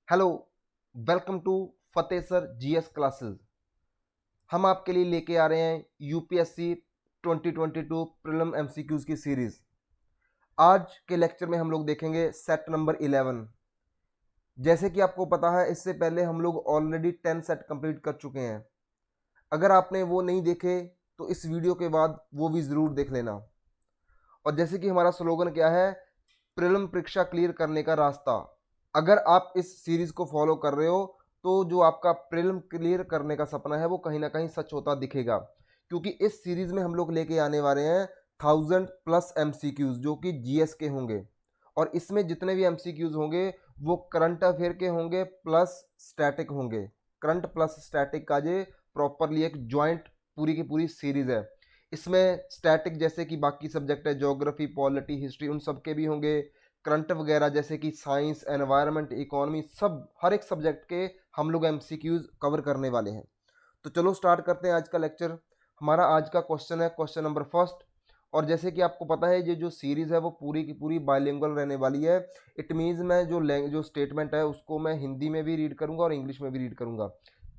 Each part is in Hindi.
Hello, welcome to Fateh sir GS classes. हम आपके लिए लेके आ रहे हैं यूपीएससी 2022 प्रीलिम एमसीक्यूज की सीरीज। आज के लेक्चर में हम लोग देखेंगे सेट नंबर 11। जैसे कि आपको पता है, इससे पहले हम लोग ऑलरेडी 10 सेट कंप्लीट कर चुके हैं। अगर आपने वो नहीं देखे तो इस वीडियो के बाद वो भी ज़रूर देख लेना। और जैसे कि हमारा स्लोगन क्या है, प्रीलिम परीक्षा क्लियर करने का रास्ता। अगर आप इस सीरीज को फॉलो कर रहे हो तो जो आपका प्रीलिम क्लियर करने का सपना है वो कहीं ना कहीं सच होता दिखेगा, क्योंकि इस सीरीज में हम लोग लेके आने वाले हैं 1000+ एमसीक्यूज जो कि जीएस के होंगे। और इसमें जितने भी एमसीक्यूज होंगे वो करंट अफेयर के होंगे प्लस स्टैटिक होंगे। करंट प्लस स्टैटिक का ये प्रॉपरली एक ज्वाइंट पूरी की पूरी सीरीज है। इसमें स्टैटिक जैसे कि बाकी सब्जेक्ट है, ज्योग्राफी, पॉलिटी, हिस्ट्री, उन सब के भी होंगे। करंट वगैरह जैसे कि साइंस, एनवायरनमेंट, इकोनॉमी, सब हर एक सब्जेक्ट के हम लोग एमसीक्यूज कवर करने वाले हैं। तो चलो स्टार्ट करते हैं आज का लेक्चर। हमारा आज का क्वेश्चन है क्वेश्चन नंबर फर्स्ट। और जैसे कि आपको पता है, ये जो सीरीज है वो पूरी की पूरी बाइलिंगुअल रहने वाली है। इट मीन्स मैं जो स्टेटमेंट है उसको मैं हिंदी में भी रीड करूंगा और इंग्लिश में भी रीड करूंगा।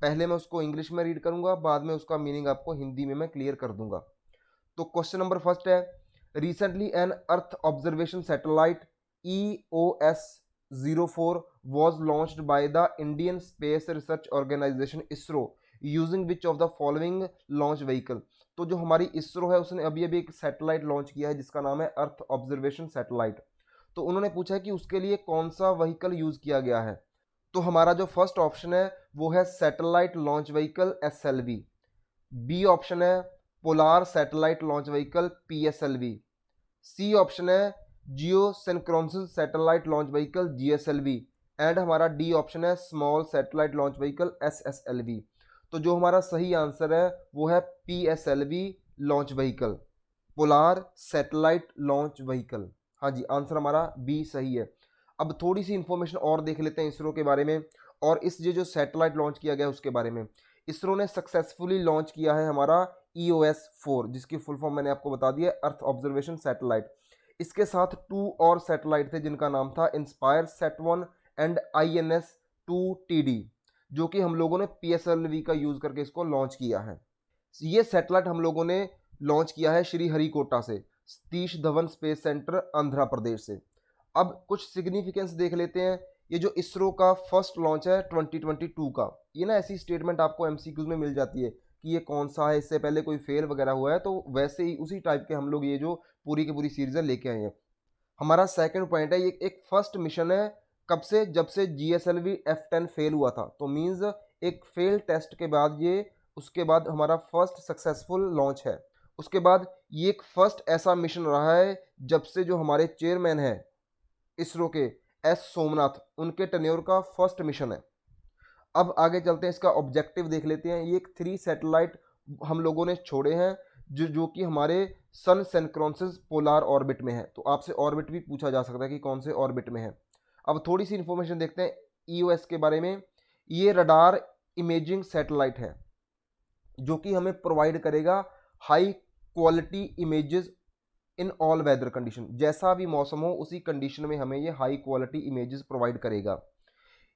पहले मैं उसको इंग्लिश में रीड करूंगा, बाद में उसका मीनिंग आपको हिंदी में मैं क्लियर कर दूंगा। तो क्वेश्चन नंबर फर्स्ट है, recently an earth observation satellite EOS-04 was launched by the Indian Space Research Organization ISRO using which of the following launch vehicle। तो जो हमारी इसरो है उसने अभी अभी एक सैटेलाइट लॉन्च किया है जिसका नाम है अर्थ ऑब्जर्वेशन सैटेलाइट। तो उन्होंने पूछा है कि उसके लिए कौन सा व्हीकल यूज किया गया है। तो हमारा जो फर्स्ट ऑप्शन है वो है satellite launch vehicle SLV। B option है polar satellite launch vehicle PSLV। C option है geosynchronous satellite launch vehicle GSLV। And हमारा डी ऑप्शन है small satellite launch vehicle SSLV। तो जो हमारा सही आंसर है वो है PSLV launch vehicle, polar satellite launch vehicle. हाँ जी, आंसर हमारा बी सही है। अब थोड़ी सी इंफॉर्मेशन और देख लेते हैं इसरो के बारे में और इस ये जो सैटेलाइट लॉन्च किया गया उसके बारे में। इसरो ने सक्सेसफुली लॉन्च किया है हमारा EOS-4, जिसकी फुल फॉर्म मैंने आपको बता दी है, अर्थ ऑब्जर्वेशन सैटेलाइट। इसके साथ 2 और सैटेलाइट थे जिनका नाम था इंस्पायर सेट 1 एंड INS-2TD, जो कि हम लोगों ने PSLV का यूज करके इसको लॉन्च किया है। ये सैटेलाइट हम लोगों ने लॉन्च किया है श्री हरिकोटा से, सतीश धवन स्पेस सेंटर, आंध्र प्रदेश से। अब कुछ सिग्निफिकेंस देख लेते हैं। ये जो इसरो का फर्स्ट लॉन्च है 2022 का, ये ना ऐसी स्टेटमेंट आपको एमसीक्यूज में मिल जाती है कि ये कौन सा है, इससे पहले कोई फेल वगैरह हुआ है, तो वैसे ही उसी टाइप के हम लोग ये जो पूरी की पूरी सीरीज है लेके आए हैं। हमारा सेकंड पॉइंट है, ये एक फर्स्ट मिशन है। कब से? जब से GSLV F10 फेल हुआ था, तो मीन्स एक फेल टेस्ट के बाद ये उसके बाद हमारा फर्स्ट सक्सेसफुल लॉन्च है। उसके बाद ये एक फर्स्ट ऐसा मिशन रहा है जब से जो हमारे चेयरमैन है इसरो के S सोमनाथ, उनके टेन्योर का फर्स्ट मिशन है। अब आगे चलते हैं, इसका ऑब्जेक्टिव देख लेते हैं। ये एक 3 सैटेलाइट हम लोगों ने छोड़े हैं जो कि हमारे सन सेंक्रोन्सिस पोलार ऑर्बिट में है। तो आपसे ऑर्बिट भी पूछा जा सकता है कि कौन से ऑर्बिट में है। अब थोड़ी सी इंफॉर्मेशन देखते हैं EOS के बारे में। ये रडार इमेजिंग सैटेलाइट है जो कि हमें प्रोवाइड करेगा high quality images in all weather condition. जैसा भी मौसम हो उसी कंडीशन में हमें ये हाई क्वालिटी इमेजेस प्रोवाइड करेगा।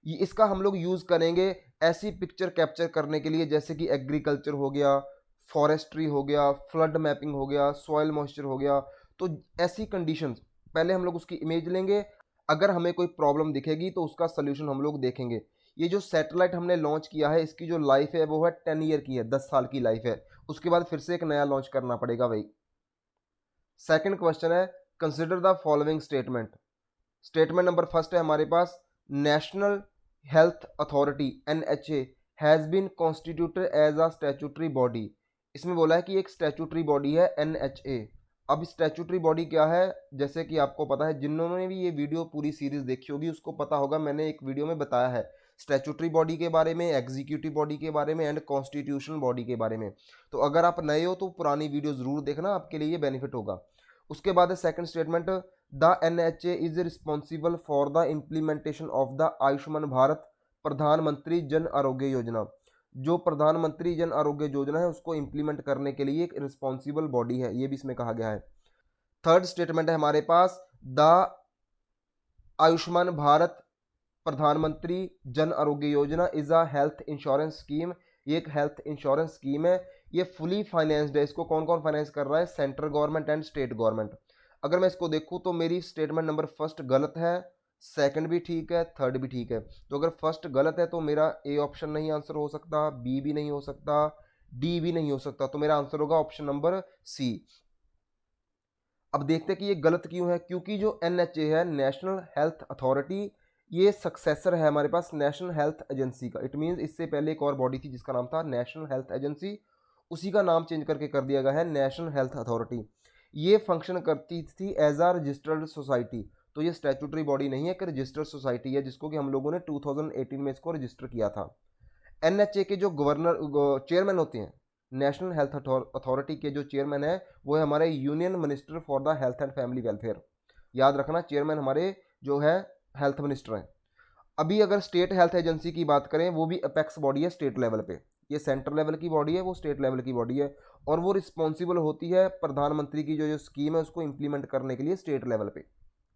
ये इसका हम लोग यूज़ करेंगे ऐसी पिक्चर कैप्चर करने के लिए जैसे कि एग्रीकल्चर हो गया, फॉरेस्ट्री हो गया, फ्लड मैपिंग हो गया, सॉइल मॉइस्चर हो गया। तो ऐसी कंडीशंस पहले हम लोग उसकी इमेज लेंगे। अगर हमें कोई प्रॉब्लम दिखेगी तो उसका सोल्यूशन हम लोग देखेंगे। ये जो सैटेलाइट हमने लॉन्च किया है इसकी जो लाइफ है वो है 10 ईयर की है, 10 साल की लाइफ है। उसके बाद फिर से एक नया लॉन्च करना पड़ेगा भाई। सेकंड क्वेश्चन है, consider the following statement. Statement number first है हमारे पास, national health authority NHA has been constituted as a statutory body. इसमें बोला है कि एक स्टैट्यूटरी बॉडी है NHA। अब स्टैट्यूटरी बॉडी क्या है, जैसे कि आपको पता है, जिन्होंने भी ये वीडियो पूरी सीरीज देखी होगी उसको पता होगा, मैंने एक वीडियो में बताया है स्टैट्यूटरी बॉडी के बारे में, एग्जीक्यूटिव बॉडी के बारे में एंड कॉन्स्टिट्यूशनल बॉडी के बारे में। तो अगर आप नए हो तो पुरानी वीडियो ज़रूर देखना, आपके लिए ये बेनिफिट होगा। उसके बाद है second statement, the NHA is responsible for the implementation of the Ayushman Bharat प्रधानमंत्री जन आरोग्य योजना। जो प्रधानमंत्री जन आरोग्य योजना है उसको इम्प्लीमेंट करने के लिए एक रिस्पॉन्सिबल बॉडी है, ये भी इसमें कहा गया है। थर्ड स्टेटमेंट है हमारे पास, द आयुष्मान भारत प्रधानमंत्री Jan Arogya Yojana is a health insurance scheme, ये एक हेल्थ इंश्योरेंस स्कीम है, ये फुली फाइनेंस्ड है। इसको कौन कौन फाइनेंस कर रहा है? Central government and state government. अगर मैं इसको देखूं तो मेरी स्टेटमेंट नंबर फर्स्ट गलत है, सेकंड भी ठीक है, थर्ड भी ठीक है। तो अगर फर्स्ट गलत है तो मेरा ए ऑप्शन नहीं आंसर हो सकता, बी भी नहीं हो सकता, डी भी नहीं हो सकता, तो मेरा आंसर होगा ऑप्शन नंबर सी। अब देखते हैं कि ये गलत क्यों है, क्योंकि जो एनएचए है, नेशनल हेल्थ अथॉरिटी, ये सक्सेसर है हमारे पास नेशनल हेल्थ एजेंसी का। इट मीन्स इससे पहले एक और बॉडी थी जिसका नाम था नेशनल हेल्थ एजेंसी, उसी का नाम चेंज करके कर दिया गया है नेशनल हेल्थ अथॉरिटी। ये फंक्शन करती थी एज आ रजिस्टर्ड सोसाइटी, तो ये स्टैट्यूटरी बॉडी नहीं है कि रजिस्टर्ड सोसाइटी है, जिसको कि हम लोगों ने 2018 में इसको रजिस्टर किया था। एनएचए के जो गवर्नर चेयरमैन होते हैं, नेशनल हेल्थ अथॉरिटी के जो चेयरमैन है वो है हमारे union minister for the health and family welfare. याद रखना, चेयरमैन हमारे जो है हेल्थ मिनिस्टर हैं। अभी अगर स्टेट हेल्थ एजेंसी की बात करें, वो भी अपेक्स बॉडी है स्टेट लेवल पे। ये सेंट्रल लेवल की बॉडी है, वो स्टेट लेवल की बॉडी है, और वो रिस्पॉन्सिबल होती है प्रधानमंत्री की जो जो स्कीम है उसको इंप्लीमेंट करने के लिए स्टेट लेवल पे।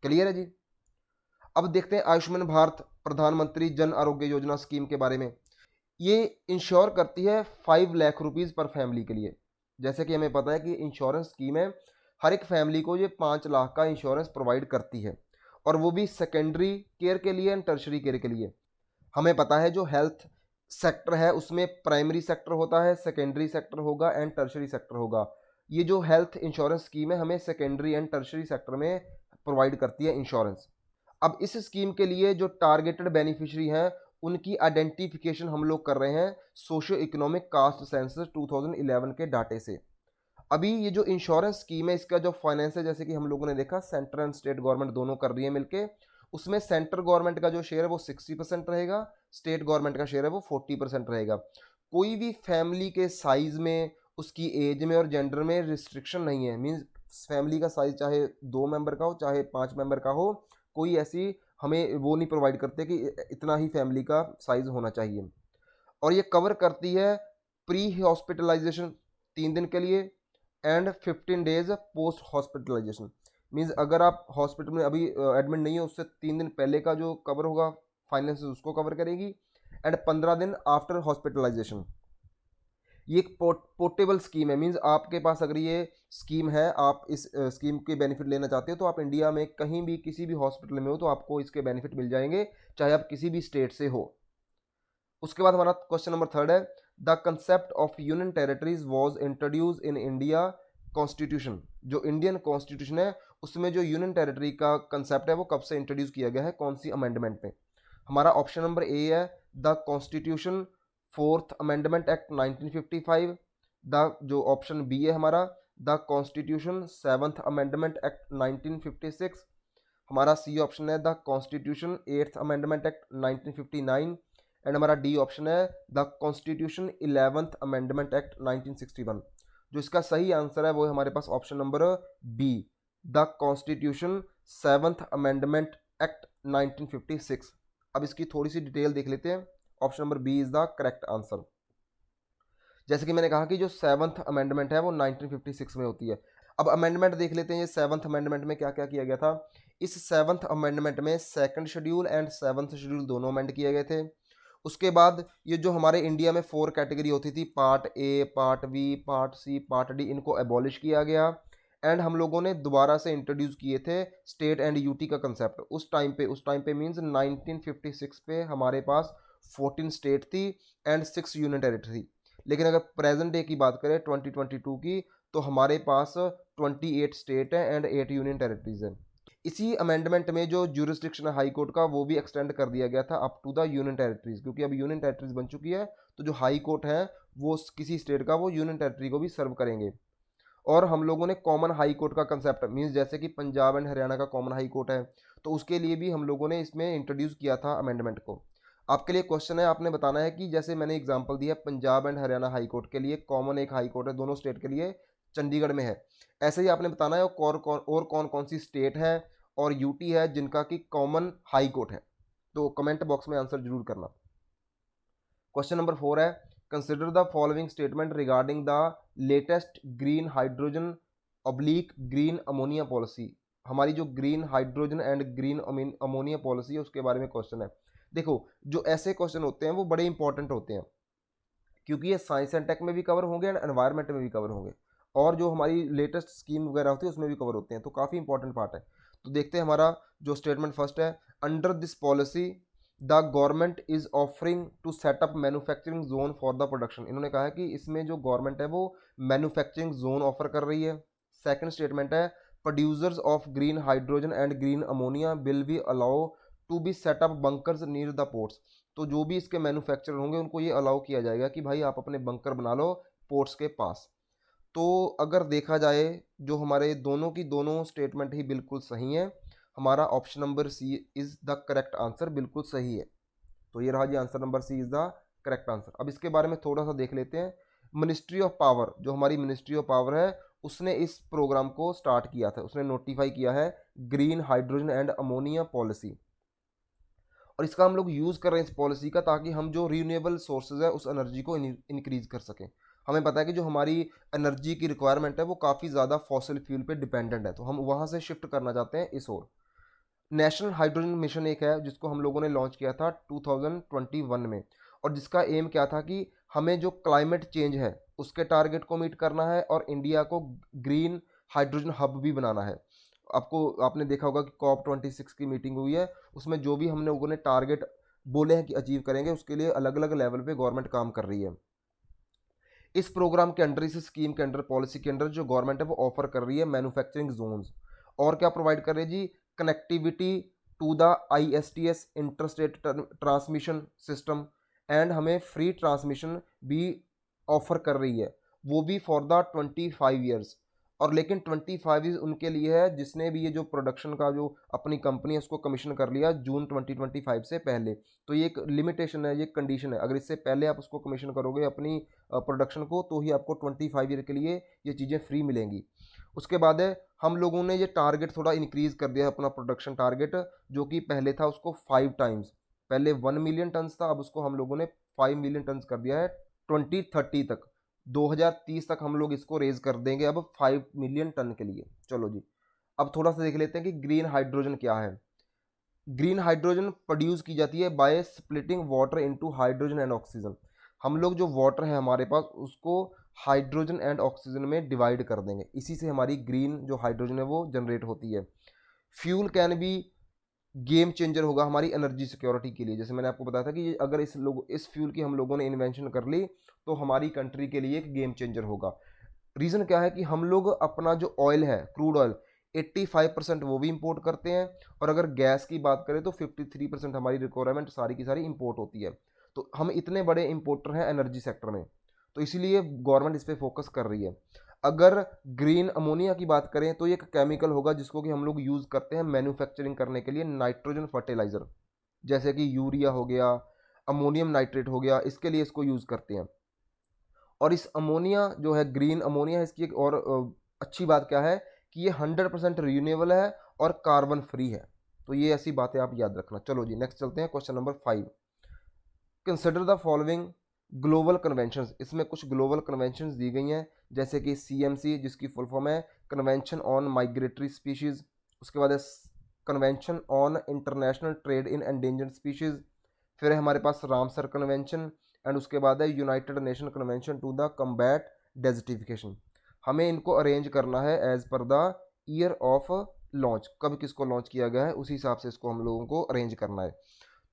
क्लियर है जी। अब देखते हैं आयुष्मान भारत प्रधानमंत्री जन आरोग्य योजना स्कीम के बारे में। ये इंश्योर करती है 5 लाख रुपीज़ पर फैमिली के लिए। जैसे कि हमें पता है कि इंश्योरेंस स्कीम है, हर एक फैमिली को ये 5 लाख का इंश्योरेंस प्रोवाइड करती है, और वो भी सेकेंडरी केयर के लिए एंड टर्शरी केयर के लिए। हमें पता है जो हेल्थ सेक्टर है उसमें प्राइमरी सेक्टर होता है, सेकेंडरी सेक्टर होगा एंड टर्शरी सेक्टर होगा। ये जो हेल्थ इंश्योरेंस स्कीम है हमें सेकेंडरी एंड टर्शरी सेक्टर में प्रोवाइड करती है इंश्योरेंस। अब इस स्कीम के लिए जो टारगेटेड बेनिफिशियरी हैं उनकी आइडेंटिफिकेशन हम लोग कर रहे हैं सोशियो इकोनॉमिक कास्ट सेंसस 2011 के डाटे से। अभी ये जो इंश्योरेंस स्कीम है इसका जो फाइनेंस है, जैसे कि हम लोगों ने देखा सेंट्रल एंड स्टेट गवर्नमेंट दोनों कर रही है मिलके, उसमें सेंट्रल गवर्नमेंट का जो शेयर है वो 60% रहेगा, स्टेट गवर्नमेंट का शेयर है वो 40% रहेगा। कोई भी फैमिली के साइज में, उसकी एज में और जेंडर में रिस्ट्रिक्शन नहीं है। मीन्स फैमिली का साइज चाहे 2 मेंबर का हो चाहे 5 मेंबर का हो, कोई ऐसी हमें वो नहीं प्रोवाइड करते कि इतना ही फैमिली का साइज होना चाहिए। और ये कवर करती है प्री हॉस्पिटलाइजेशन 3 दिन के लिए and 15 days post hospitalisation. Means अगर आप हॉस्पिटल में अभी एडमिट नहीं हो उससे 3 दिन पहले का जो कवर होगा फाइनेंस उसको कवर करेगी, एंड 15 दिन आफ्टर हॉस्पिटलाइजेशन। ये एक पोर्टेबल स्कीम है। मीन्स आपके पास अगर ये स्कीम है, आप इस स्कीम के बेनिफिट लेना चाहते हो तो आप इंडिया में कहीं भी किसी भी हॉस्पिटल में हो तो आपको इसके बेनिफिट मिल जाएंगे, चाहे आप किसी भी स्टेट से हो। उसके बाद हमारा क्वेश्चन नंबर थर्ड है, the concept of union territories was introduce in India constitution. जो इंडियन कॉन्स्टिट्यूशन है उसमें जो यूनियन टेरिटरी का कंसेप्ट है वो कब से इंट्रोड्यूस किया गया है, कौन सी अमेंडमेंट में? हमारा ऑप्शन नंबर ए है the constitution 4th amendment act 1955। The जो ऑप्शन बी है हमारा the constitution 7th amendment act 1956। हमारा सी ऑप्शन है the constitution 8th amendment act 1959। And हमारा डी ऑप्शन है the constitution 11th amendment act 1961। जो इसका सही आंसर है वो है हमारे पास option number B, the constitution 7th amendment act 1956। अब इसकी थोड़ी सी डिटेल देख लेते हैं। Option number B is the correct answer. जैसे कि मैंने कहा कि जो 7th अमेंडमेंट है वो 1956 में होती है। अब अमेंडमेंट देख लेते हैं, ये 7th अमेंडमेंट में क्या क्या किया गया था। इस 7th अमेंडमेंट में 2nd schedule and 7th schedule दोनों अमेंड किए गए थे। उसके बाद ये जो हमारे इंडिया में 4 कैटेगरी होती थी, part A, part B, part C, part D, इनको एबॉलिश किया गया एंड हम लोगों ने दोबारा से इंट्रोड्यूस किए थे स्टेट एंड यूटी का कंसेप्ट। उस टाइम पे मींस 1956 पे हमारे पास 14 स्टेट थी एंड 6 यूनियन टेरिटरी थी। लेकिन अगर प्रेजेंट डे की बात करें 2022 की, तो हमारे पास 28 स्टेट है एंड 8 यूनियन टेरिटरीज है। इसी अमेंडमेंट में जो ज्यूरिसडिक्शन है हाई कोर्ट का वो भी एक्सटेंड कर दिया गया था up to the union territories, क्योंकि अब यूनियन टेरिटरीज बन चुकी है तो जो हाई कोर्ट है वो किसी स्टेट का वो यूनियन टेरिटरी को भी सर्व करेंगे। और हम लोगों ने कॉमन हाई कोर्ट का कंसेप्ट, मीन्स जैसे कि पंजाब एंड हरियाणा का कॉमन हाई कोर्ट है, तो उसके लिए भी हम लोगों ने इसमें इंट्रोड्यूस किया था अमेंडमेंट को। आपके लिए क्वेश्चन है, आपने बताना है कि जैसे मैंने एग्जांपल दिया Punjab and Haryana high court के लिए कॉमन एक हाई कोर्ट है दोनों स्टेट के लिए, चंडीगढ़ में है। ऐसे ही आपने बताना है और कौन कौन सी स्टेट है और यूटी है जिनका कि कॉमन हाई कोर्ट है। तो कमेंट बॉक्स में आंसर जरूर करना। क्वेश्चन नंबर 4 है, consider the following statement regarding the latest green hydrogen oblique green ammonia policy. हमारी जो green hydrogen and green ammonia policy है उसके बारे में क्वेश्चन है। देखो जो ऐसे क्वेश्चन होते हैं वो बड़े इंपॉर्टेंट होते हैं, क्योंकि ये साइंस एंड टेक में भी कवर होंगे एंड एनवायरनमेंट में भी कवर होंगे, और जो हमारी लेटेस्ट स्कीम वगैरह होती है उसमें भी कवर होते हैं, तो काफ़ी इंपॉर्टेंट पार्ट है। तो देखते हैं हमारा जो स्टेटमेंट फर्स्ट है, under this policy the government is offering to set up manufacturing zone for the production. इन्होंने कहा है कि इसमें जो गवर्नमेंट है वो मैन्युफैक्चरिंग जोन ऑफर कर रही है। सेकंड स्टेटमेंट है, producers of green hydrogen and green ammonia will be allow to be set up bunkers near the ports. तो जो भी इसके मैन्युफैक्चरर होंगे उनको ये अलाउ किया जाएगा कि भाई आप अपने बंकर बना लो पोर्ट्स के पास। तो अगर देखा जाए जो हमारे दोनों की दोनों स्टेटमेंट ही बिल्कुल सही है, हमारा option number C is the correct answer, बिल्कुल सही है। तो ये रहा जी answer number C is the correct answer. अब इसके बारे में थोड़ा सा देख लेते हैं। मिनिस्ट्री ऑफ पावर, जो हमारी मिनिस्ट्री ऑफ पावर है, उसने इस प्रोग्राम को स्टार्ट किया था, उसने नोटिफाई किया है green hydrogen and ammonia policy, और इसका हम लोग यूज़ कर रहे हैं इस पॉलिसी का, ताकि हम जो रीन्यूएबल सोर्सेज है उस एनर्जी को इंक्रीज कर सकें। हमें पता है कि जो हमारी एनर्जी की रिक्वायरमेंट है वो काफ़ी ज़्यादा फॉसिल फ्यूल पे डिपेंडेंट है, तो हम वहाँ से शिफ्ट करना चाहते हैं इस ओर। नेशनल हाइड्रोजन मिशन एक है जिसको हम लोगों ने लॉन्च किया था 2021 में, और जिसका एम क्या था कि हमें जो क्लाइमेट चेंज है उसके टारगेट को मीट करना है और इंडिया को ग्रीन हाइड्रोजन हब भी बनाना है। आपको आपने देखा होगा कि COP26 की मीटिंग हुई है, उसमें जो भी हम लोगों ने टारगेट बोले हैं कि अचीव करेंगे उसके लिए अलग अलग लेवल पे गवर्नमेंट काम कर रही है। इस प्रोग्राम के अंडर, इस स्कीम के अंडर, पॉलिसी के अंडर जो गवर्नमेंट है वो ऑफर कर रही है मैन्युफैक्चरिंग जोन्स, और क्या प्रोवाइड कर रही है जी, connectivity to the ISTS interstate transmission system, and हमें फ्री ट्रांसमिशन भी ऑफर कर रही है, वो भी फॉर द 25 ईयर्स। और लेकिन 25 ईयर्स उनके लिए है जिसने भी ये जो प्रोडक्शन का जो अपनी कंपनी है उसको कमीशन कर लिया जून 2025 से पहले। तो ये एक लिमिटेशन है, ये कंडीशन है, अगर इससे पहले आप उसको कमीशन करोगे अपनी प्रोडक्शन को तो ही आपको 25 ईयर के लिए ये चीज़ें फ्री मिलेंगी। उसके बाद है, हम लोगों ने ये टारगेट थोड़ा इंक्रीज कर दिया अपना प्रोडक्शन टारगेट, जो कि पहले था उसको 5 टाइम्स, पहले 1 मिलियन टन्स था, अब उसको हम लोगों ने 5 मिलियन टन्स कर दिया है 2030 तक। 2030 तक हम लोग इसको रेज कर देंगे अब 5 मिलियन टन के लिए। चलो जी, अब थोड़ा सा देख लेते हैं कि ग्रीन हाइड्रोजन क्या है। ग्रीन हाइड्रोजन प्रोड्यूस की जाती है by splitting water into hydrogen and oxygen. हम लोग जो वाटर है हमारे पास उसको हाइड्रोजन एंड ऑक्सीजन में डिवाइड कर देंगे, इसी से हमारी ग्रीन जो हाइड्रोजन है वो जनरेट होती है। Fuel can be game changer होगा हमारी एनर्जी सिक्योरिटी के लिए। जैसे मैंने आपको बताया था कि अगर इस फ्यूल की हम लोगों ने इन्वेंशन कर ली तो हमारी कंट्री के लिए एक गेम चेंजर होगा। रीज़न क्या है कि हम लोग अपना जो ऑयल है, क्रूड ऑयल, 85% वो भी इंपोर्ट करते हैं, और अगर गैस की बात करें तो 53% हमारी रिक्वायरमेंट सारी की सारी इंपोर्ट होती है। तो हम इतने बड़े इंपोर्टर हैं एनर्जी सेक्टर में, तो इसीलिए गवर्नमेंट इस पर फोकस कर रही है। अगर ग्रीन अमोनिया की बात करें तो ये एक केमिकल होगा जिसको कि हम लोग यूज़ करते हैं मैन्युफैक्चरिंग करने के लिए नाइट्रोजन फर्टिलाइज़र, जैसे कि यूरिया हो गया, अमोनियम नाइट्रेट हो गया, इसके लिए इसको यूज़ करते हैं। और इस अमोनिया जो है, ग्रीन अमोनिया, इसकी एक और अच्छी बात क्या है कि ये 100% रिन्यूएबल है और कार्बन फ्री है। तो ये ऐसी बातें आप याद रखना। चलो जी नेक्स्ट चलते हैं, question number 5। Consider the following global conventions. इसमें कुछ ग्लोबल कन्वेंशंस दी गई हैं, जैसे कि CMC, जिसकी फुल फॉर्म है कन्वेंशन ऑन माइग्रेटरी स्पीशीज़। उसके बाद है convention on international trade in endangered species. फिर है हमारे पास रामसर कन्वेंशन, एंड उसके बाद है united nation convention to the combat desertification. हमें इनको अरेंज करना है as per the year of launch, कब किसको लॉन्च किया गया है उसी हिसाब से इसको हम लोगों को अरेंज करना है।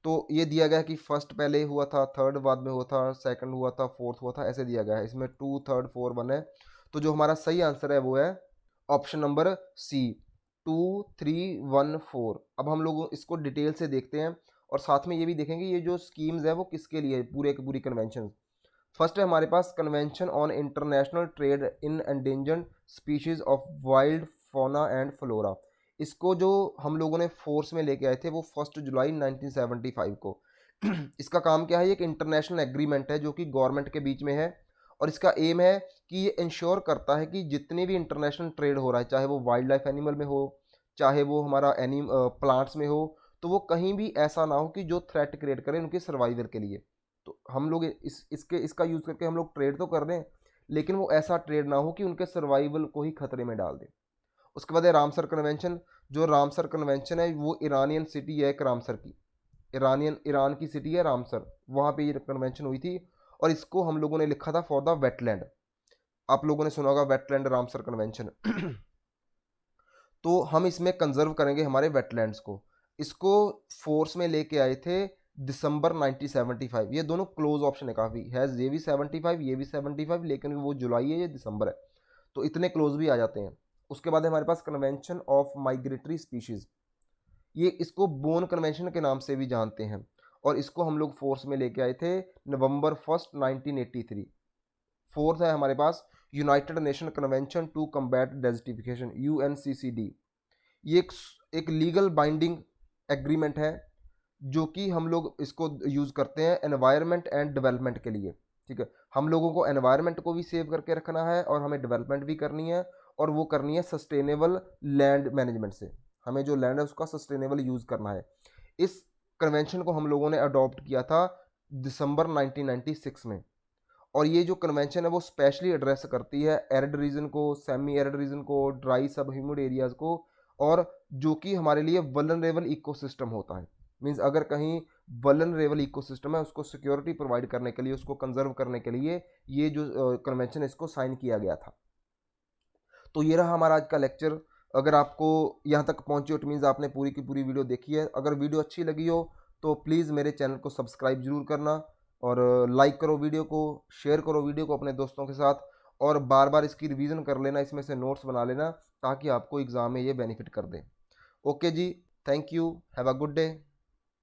तो ये दिया गया है कि फर्स्ट पहले हुआ था, थर्ड बाद में हुआ था, सेकंड हुआ था, फोर्थ हुआ था, ऐसे दिया गया है। इसमें 2, 3, 4, 1 है, तो जो हमारा सही आंसर है वो है ऑप्शन नंबर सी, 2, 3, 1, 4। अब हम लोग इसको डिटेल से देखते हैं और साथ में ये भी देखेंगे ये जो स्कीम्स है वो किसके लिए है, पूरे की पूरी कन्वेंशन। फर्स्ट है हमारे पास convention on international trade in endangered species of wild fauna and flora. इसको जो हम लोगों ने फोर्स में लेके आए थे वो 1 जुलाई 1975 को। इसका काम क्या है, ये एक इंटरनेशनल एग्रीमेंट है जो कि गवर्नमेंट के बीच में है, और इसका एम है कि ये इंश्योर करता है कि जितने भी इंटरनेशनल ट्रेड हो रहा है, चाहे वो वाइल्ड लाइफ एनिमल में हो, चाहे वो हमारा प्लांट्स में हो, तो वो कहीं भी ऐसा ना हो कि जो थ्रेट क्रिएट करे उनके सर्वाइवल के लिए। तो हम लोग इसका यूज़ करके हम लोग ट्रेड तो कर रहे हैं, लेकिन वो ऐसा ट्रेड ना हो कि उनके सर्वाइवल को ही खतरे में डाल दे। उसके बाद है रामसर कन्वेंशन। जो रामसर कन्वेंशन है वो ईरानियन सिटी है एक रामसर की, ईरान की सिटी है रामसर, वहाँ पे ये कन्वेंशन हुई थी। और इसको हम लोगों ने लिखा था फॉर द वेटलैंड। आप लोगों ने सुना होगा वेटलैंड रामसर कन्वेंशन। तो हम इसमें कंजर्व करेंगे हमारे वेटलैंड्स को। इसको फोर्स में लेके आए थे दिसंबर 1975। ये दोनों क्लोज ऑप्शन है काफ़ी, है ये भी 75 ये भी 75, लेकिन वो जुलाई है ये दिसंबर है, तो इतने क्लोज भी आ जाते हैं। उसके बाद है हमारे पास कन्वेंशन ऑफ माइग्रेटरी स्पीशीज़, ये इसको बोन कन्वेंशन के नाम से भी जानते हैं, और इसको हम लोग फोर्स में लेके आए थे November 1 1983। फोर्थ है हमारे पास united nation convention to combat desertification, UNCCD। ये एक लीगल बाइंडिंग एग्रीमेंट है, जो कि हम लोग इसको यूज़ करते हैं एनवायरनमेंट एंड डेवलपमेंट के लिए। ठीक है, हम लोगों को एनवायरनमेंट को भी सेव करके रखना है और हमें डेवलपमेंट भी करनी है, और वो करनी है सस्टेनेबल लैंड मैनेजमेंट से। हमें जो लैंड है उसका सस्टेनेबल यूज़ करना है। इस कन्वेंशन को हम लोगों ने अडॉप्ट किया था दिसंबर 1996 में। और ये जो कन्वेंशन है वो स्पेशली एड्रेस करती है एरिड रीजन को, सेमी एरिड रीजन को, ड्राई सब ह्यूमिड एरियाज को, और जो कि हमारे लिए वल्नरेबल इकोसिस्टम होता है। मींस अगर कहीं वल्नरेबल इकोसिस्टम है, उसको सिक्योरिटी प्रोवाइड करने के लिए, उसको कंजर्व करने के लिए ये जो कन्वेंशन इसको साइन किया गया था। तो ये रहा हमारा आज का लेक्चर। अगर आपको यहाँ तक पहुँचे हो इट मीन्स आपने पूरी की पूरी वीडियो देखी है। अगर वीडियो अच्छी लगी हो तो प्लीज़ मेरे चैनल को सब्सक्राइब जरूर करना, और लाइक करो वीडियो को, शेयर करो वीडियो को अपने दोस्तों के साथ, और बार बार इसकी रिवीजन कर लेना, इसमें से नोट्स बना लेना, ताकि आपको एग्ज़ाम में ये बेनिफिट कर दे। ओके जी, thank you, have a good day.